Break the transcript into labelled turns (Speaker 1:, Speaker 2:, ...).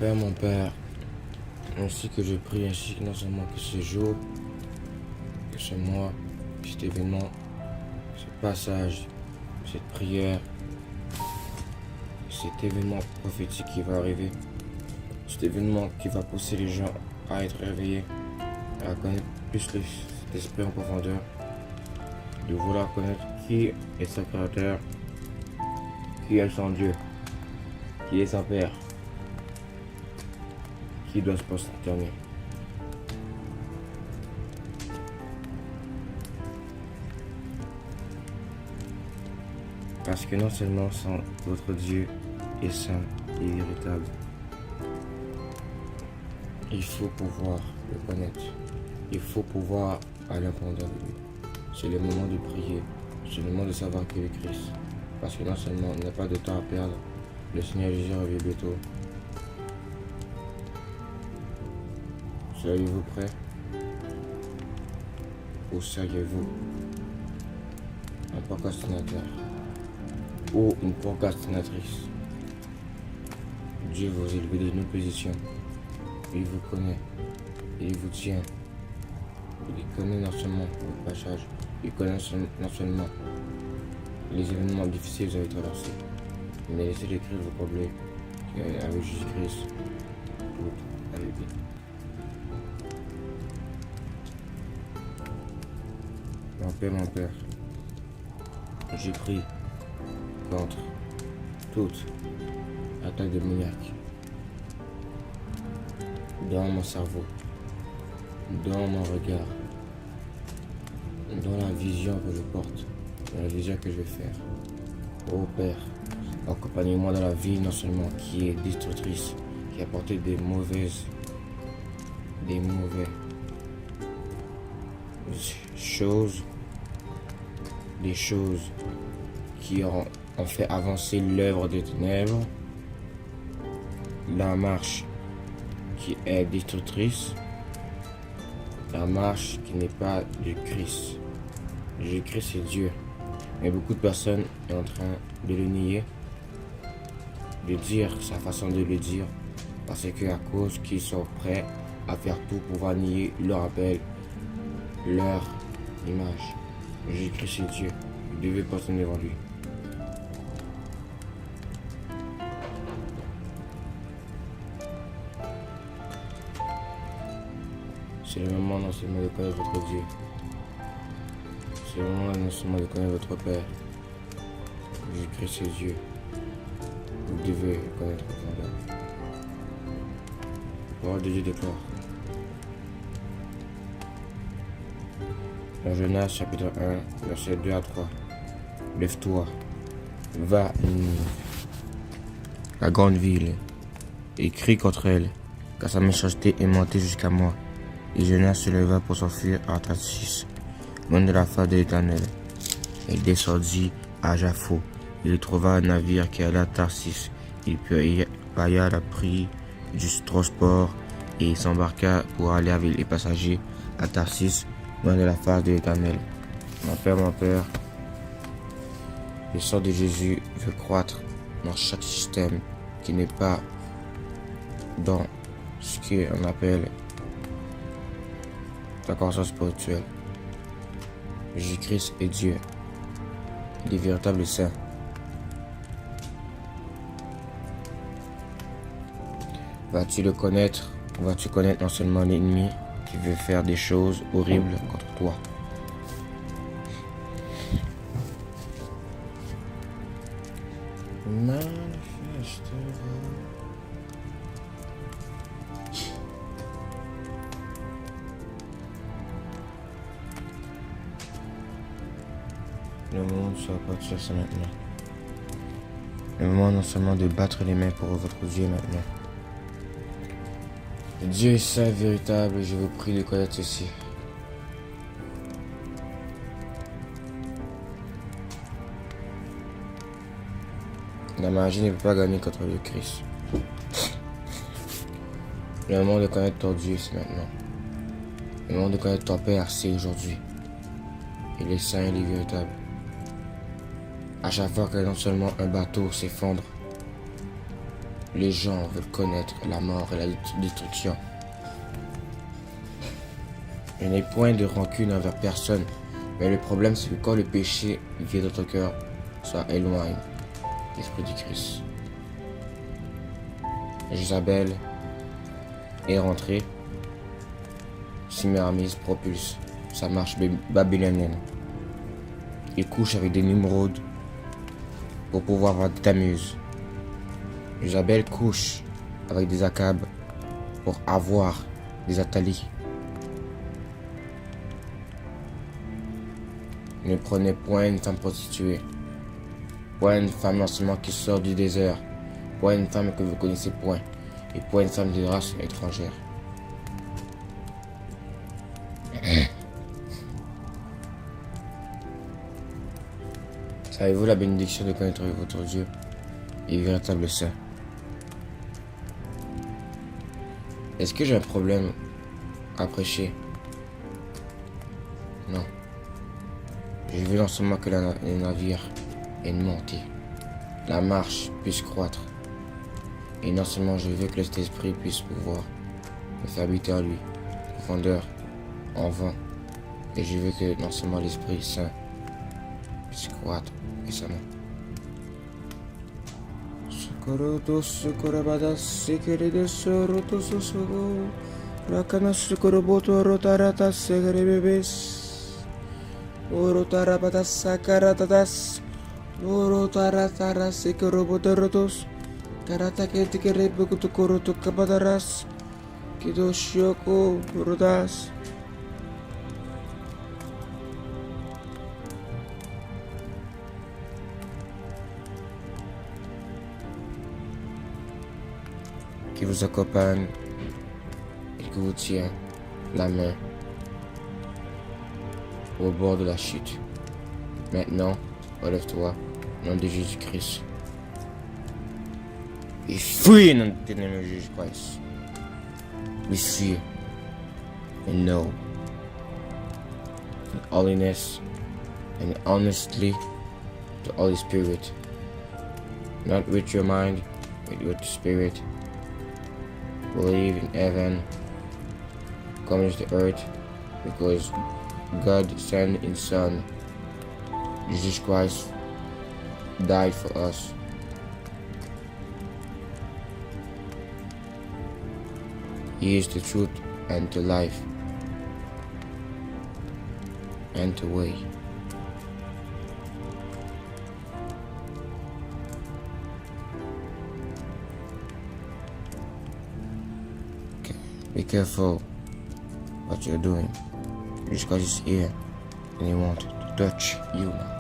Speaker 1: Mon Père, ainsi que je prie, ainsi que non seulement que ce jour, que ce mois, que cet événement, ce passage, cette prière, cet événement prophétique qui va arriver, cet événement qui va pousser les gens à être réveillés, à connaître plus l'esprit en profondeur, de vouloir connaître qui est son créateur, qui est son Dieu, qui est son Père, qui doit se prosterner. Parce que non seulement votre Dieu est saint et véritable, il faut pouvoir le connaître. Il faut pouvoir aller en profondeur de lui. C'est le moment de prier. C'est le moment de savoir qu'il est Christ. Parce que non seulement on n'a pas de temps à perdre, le Seigneur Jésus revient bientôt. Seriez-vous prêts? Ou seriez-vous un procrastinateur ou une procrastinatrice? Dieu vous élevé de nos positions. Il vous connaît. Il vous tient. Il connaît non seulement votre passage, il connaît non seulement les événements difficiles que vous avez traversés, mais laissez d'écrire vos problèmes avec Jésus-Christ. Tout allez bien. Mon Père, je prie contre toute attaque démoniaque dans mon cerveau, dans mon regard, dans la vision que je porte, dans la vision que je vais faire. Oh Père, accompagnez-moi dans la vie non seulement qui est destructrice, qui a apporté des mauvais choses, des choses qui ont fait avancer l'œuvre des ténèbres, la marche qui est destructrice, la marche qui n'est pas de Christ. Jésus-Christ est Dieu. Mais beaucoup de personnes sont en train de le nier, de dire sa façon de le dire, parce qu'à cause qu'ils sont prêts à faire tout pour pouvoir nier leur appel, leur image. Jésus-Christ est Dieu. Vous devez passer devant lui. C'est le moment non seulement de connaître votre Dieu. C'est le moment non seulement de connaître votre Père. Jésus-Christ est Dieu. Vous devez connaître votre Père. La parole de Dieu déclare. Dans Jonas chapitre 1, versets 2 à 3. Lève-toi, va à Ninive, la grande ville, et crie contre elle, car sa méchanceté est montée jusqu'à moi. Et Jonas se leva pour s'enfuir à Tarsis, loin de la face de l'Éternel. Il descendit à Jaffo. Il y trouva un navire qui allait à Tarsis. Il paya le prix du transport et s'embarqua pour aller avec les passagers à Tarsis, loin de la face de l'Éternel. Mon Père, le sang de Jésus veut croître dans chaque système qui n'est pas dans ce qu'on appelle la conscience spirituelle. Jésus-Christ est Dieu. Il est véritable saint. Vas-tu le connaître? Ou vas-tu connaître non seulement l'ennemi qui veut faire des choses horribles contre toi? Le monde ne sera pas de faire ça maintenant. Le moment non seulement de battre les mains pour votre Dieu maintenant. Dieu est saint, véritable, et je vous prie de connaître ceci. La magie ne peut pas gagner contre le Christ. Le moment de connaître ton Dieu, c'est maintenant. Le moment de connaître ton Père, c'est aujourd'hui. Il est saint, il est véritable. À chaque fois que non seulement un bateau s'effondre, Les gens veulent connaître la mort et la destruction. Je n'ai point de rancune envers personne, mais le problème c'est que quand le péché vient dans ton cœur, ça éloigne l'esprit du Christ. Jézabel est rentrée, Sémiramis propulse sa marche babylonienne. Il couche avec des Nimrods pour pouvoir avoir des Tammuz. Jézabel couche avec des Akab pour avoir des Athalie. Ne prenez point une femme prostituée, point une femme non seulement qui sort du désert, point une femme que vous connaissez point, et point une femme de race étrangère. Savez-vous la bénédiction de connaître votre Dieu et véritable saint? Est-ce que j'ai un problème à prêcher? Non. Je veux non seulement que le navire ait une montée, la marche puisse croître. Et non seulement je veux que le Saint-Esprit puisse pouvoir me faire habiter en lui, profondeur, en vain. Et je veux que non seulement l'Esprit Saint puisse croître puissamment. Karata ketikere begitu kurutu kabadaras kidoshoko brodas. Qui vous accompagne et qui vous tient la main au bord de la chute. Maintenant, relève-toi, au nom de Jésus-Christ. Et fuis dans le nom de Jésus-Christ. With fear and know in holiness and honestly to Holy Spirit. Not with your mind, but with your spirit. Believe in heaven comes to earth because God sent His Son. Jesus Christ died for us. He is the truth and the life and the way. Okay. Be careful what you're doing. Jesus Christ is here and He wants to touch you now.